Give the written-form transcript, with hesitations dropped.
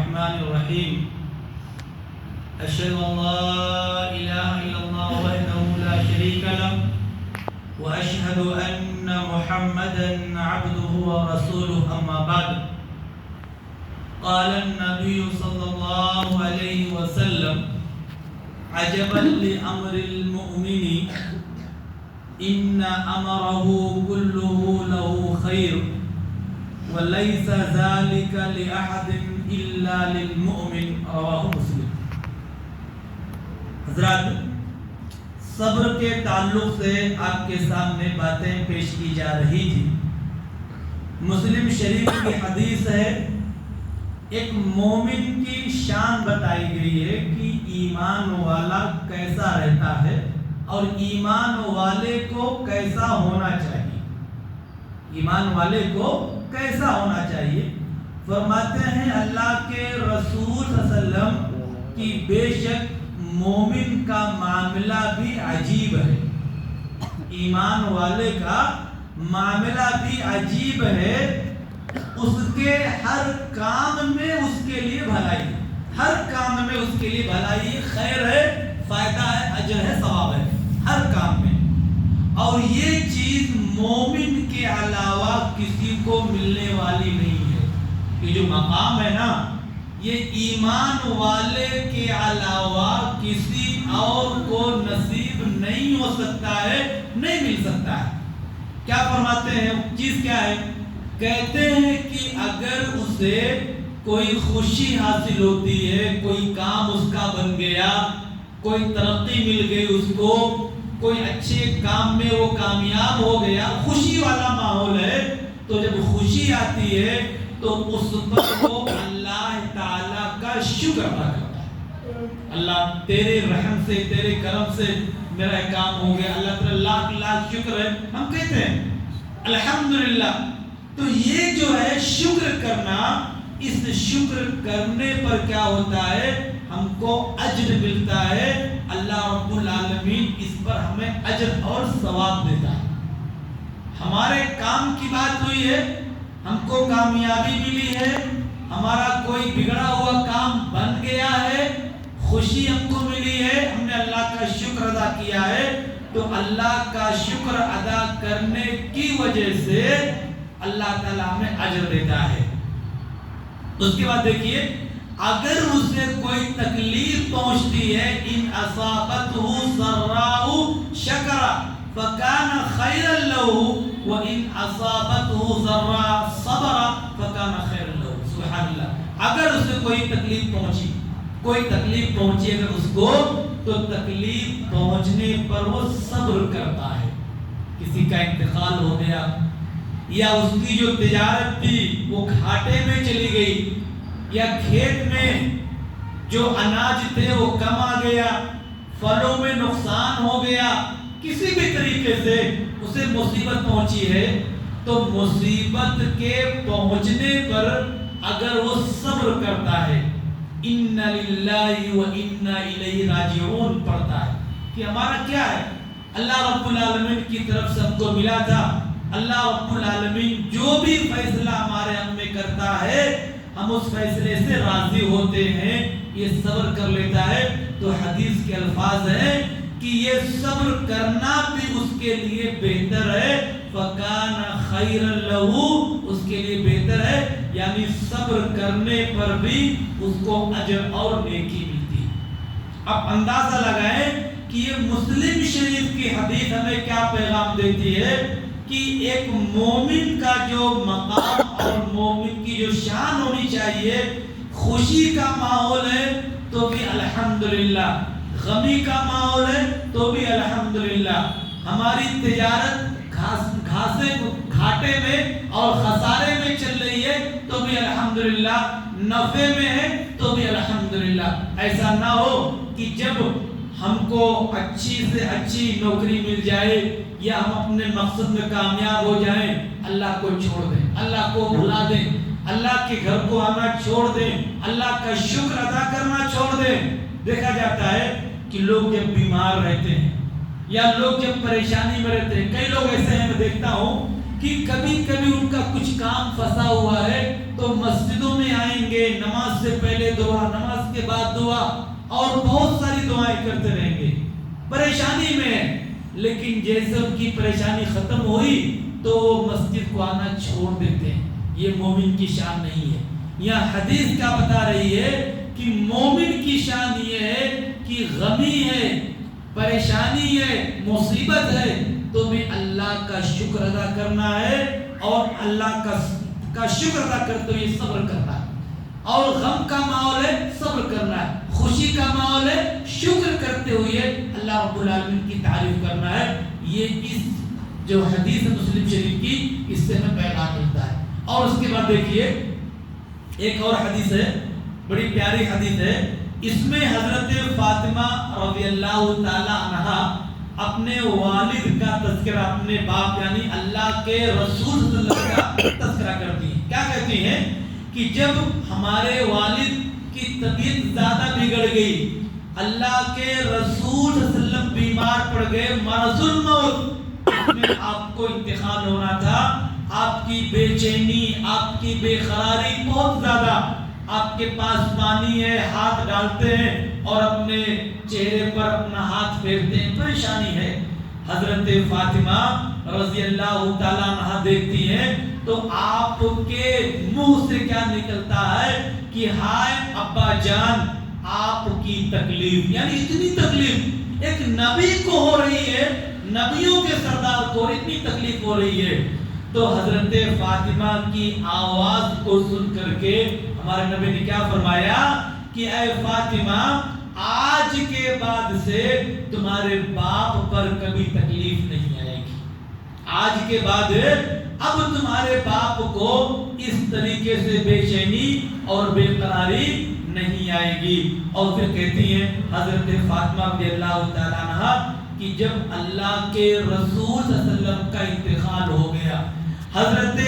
الرحمن الرحيم أشهد أن لا إله إلا الله وحده لا شريك له وأشهد أن محمدا عبده ورسوله أما بعد قال النبي صلى الله عليه وسلم عجبا لأمر المؤمن إن أمره كله له خير وليس ذلك لأحد إلا للمؤمن رواه مسلم۔ حضرات، صبر کے تعلق سے آپ کے سامنے باتیں پیش کی جا رہی تھی۔ مسلم شریف کی حدیث ہے، ایک مومن کی شان بتائی گئی ہے کہ ایمان والا کیسا رہتا ہے اور ایمان والے کو کیسا ہونا چاہیے۔ ایمان والے کو کیسا ہونا چاہیے؟ فرماتے ہیں اللہ کے رسول صلی اللہ علیہ وسلم کہ بے شک مومن کا معاملہ بھی عجیب ہے، ایمان والے کا معاملہ بھی عجیب ہے، اس کے ہر کام میں اس کے لیے بھلائی، ہر کام میں اس کے لیے بھلائی، خیر ہے، فائدہ ہے، اجر ہے، ثواب ہے ہر کام میں۔ اور یہ چیز مومن کے علاوہ کسی کو ملنے والی نہیں ہے۔ یہ جو مقام ہے نا، یہ ایمان والے کے علاوہ کسی اور کو نصیب نہیں ہو سکتا ہے، نہیں مل سکتا ہے۔ کیا فرماتے ہیں؟ چیز کیا ہے؟ کہتے ہیں کہ اگر اسے کوئی خوشی حاصل ہوتی ہے، کوئی کام اس کا بن گیا، کوئی ترقی مل گئی اس کو، کوئی اچھے کام میں وہ کامیاب ہو گیا، خوشی والا ماحول ہے، تو جب خوشی آتی ہے تو اس پر وہ اللہ تعالیٰ کا شکر ادا کرتا ہے۔ اللہ تیرے رحم سے، تیرے کرم سے میرا کام ہو گیا، اللہ تعالیٰ لاکھ لاکھ شکر ہے، ہم کہتے ہیں الحمدللہ۔ تو یہ جو ہے شکر کرنا، اس شکر کرنے پر کیا ہوتا ہے؟ ہم کو اجر ملتا ہے، اللہ رب العالمین اس پر ہمیں اجر اور ثواب دیتا ہے۔ ہمارے کام کی بات ہوئی ہے، ہم کو کامیابی ملی ہے، ہمارا کوئی بگڑا ہوا کام بن گیا ہے، خوشی ہم کو ملی ہے، ہم نے اللہ کا شکر ادا کیا ہے، تو اللہ کا شکر ادا کرنے کی وجہ سے اللہ تعالیٰ ہمیں اجر دیتا ہے۔ اس کے بعد دیکھیے، اگر اسے کوئی تکلیف پہنچتی ہے، ان اصابتہ سراء شکر فکان خیرا لہ وان اصابتہ ضراء صبر فکان خیرا لہ۔ سبحان اللہ۔ اگر اسے کوئی تکلیف پہنچی، کوئی تکلیف پہنچی اگر اس کو، تو تکلیف پہنچنے پر وہ صبر کرتا ہے۔ کسی کا انتقال ہو گیا، یا اس کی جو تجارت تھی وہ گھاٹے میں چلی گئی، یا کھیت میں جو اناج تھے وہ کم آ گیا، پھلوں میں نقصان ہو گیا، کسی بھی طریقے سے اسے مصیبت پہنچی ہے، تو مصیبت کے پہنچنے پر اگر وہ صبر کرتا ہے، اِنَّ لِلَّهِ وَإِنَّا إِلَيْهِ رَاجِعُونَ پڑھتا ہے کہ ہمارا کیا ہے؟ اللہ رب العالمین کی طرف سے ہم کو ملا تھا، اللہ رب العالمین جو بھی فیصلہ ہمارے حق میں کرتا ہے ہم اس فیصلے سے راضی ہوتے ہیں، یہ صبر کر لیتا ہے۔ تو حدیث کے الفاظ ہیں کہ یہ صبر کرنا بھی اس کے لیے بہتر ہے، فَكَانَ خَيْرًا لَهُ، اس کے لیے بہتر ہے، یعنی صبر کرنے پر بھی اس کو اجر اور نیکی ملتی ہے۔ اب اندازہ لگائیں کہ یہ مسلم شریف کی حدیث ہمیں کیا پیغام دیتی ہے کہ ایک مومن کا جو مقام اور مومن کی جو شان ہونی چاہیے، خوشی کا ماحول ہے تو بھی الحمدللہ، غمی کا ماحول ہے تو بھی الحمدللہ، ہماری تجارت گھاٹے میں اور خسارے میں چل رہی ہے تو بھی الحمدللہ، نفع میں ہے تو بھی الحمدللہ۔ ایسا نہ ہو کہ جب ہم کو اچھی سے اچھی نوکری مل جائے یا ہم اپنے مقصد میں کامیاب ہو جائیں، اللہ کو چھوڑ دیں، اللہ کو بھلا دیں، اللہ کے گھر کو آنا چھوڑ دیں، اللہ کا شکر ادا کرنا چھوڑ دیں۔ دیکھا جاتا ہے کہ لوگ جب بیمار رہتے ہیں یا لوگ جب پریشانی میں رہتے ہیں، کئی لوگ ایسے ہیں میں دیکھتا ہوں کہ کبھی کبھی ان کا کچھ کام پھنسا ہوا ہے تو مسجدوں میں آئیں گے، نماز سے پہلے دعا، نماز کے بعد دعا، اور بہت ساری دعائیں کرتے رہیں گے، پریشانی میں ہیں، لیکن جیسے ان کی پریشانی ختم ہوئی تو وہ مسجد کو آنا چھوڑ دیتے ہیں۔ یہ مومن کی شان نہیں ہے۔ یہاں حدیث کیا بتا رہی ہے کہ مومن کی شان یہ ہے کہ غمی ہے، پریشانی ہے، مصیبت ہے تو بھی اللہ کا شکر ادا کرنا ہے، اور اللہ کا شکر ادا کرتے ہوئے صبر کرنا ہے، اور غم کا ماحول ہے صبر کرنا ہے، خوشی کا ماحول ہے شکر کرتے ہوئے اللہ رب العالمین کی تعریف کرنا ہے۔ یہ اس جو حدیث ہے مسلم شریف کی، اس سے ہمیں پیغام ملتا ہے۔ اور اس کے بعد دیکھیے ایک اور حدیث ہے، بڑی پیاری حدیث ہے، اس میں حضرت فاطمہ رضی اللہ تعالی عنہا اپنے والد کا تذکرہ، اپنے باپ یعنی اللہ کے رسول صلی اللہ علیہ وسلم کا تذکرہ کرتی ہیں۔ کیا کہتی ہیں کہ جب ہمارے والد کی طبیعت زیادہ بگڑ گئی، اللہ کے رسول صلی اللہ علیہ وسلم بیمار پڑ گئے، مرض الموت، اس میں آپ کو انتقال ہونا تھا، آپ کی بے چینی، آپ کی بے قراری بہت زیادہ، آپ کے پاس پانی ہے، ہاتھ ڈالتے ہیں اور اپنے چہرے پر اپنا ہاتھ پھیرتے ہیں، پریشانی ہے۔ حضرت فاطمہ رضی اللہ تعالیٰ عنہ دیکھتی ہیں تو آپ کے منہ سے کیا نکلتا ہے کہ ہائے ابا جان، آپ کی تکلیف، یعنی اتنی تکلیف ایک نبی کو ہو رہی ہے، نبیوں کے سردار کو اتنی تکلیف ہو رہی ہے۔ تو حضرت فاطمہ کی آواز کو سن کر کے ہمارے نبی نے کیا فرمایا کہ اے فاطمہ، آج کے بعد سے تمہارے باپ پر کبھی تکلیف نہیں آئے گی، آج کے بعد اب تمہارے باپ کو اس طریقے سے بے چینی اور بے قراری نہیں آئے گی۔ اور پھر کہتی ہیں حضرت فاطمہ رضی اللہ تعالیٰ عنہا کہ جب اللہ کے رسول صلی اللہ علیہ وسلم کا انتقال ہو گیا، حضرت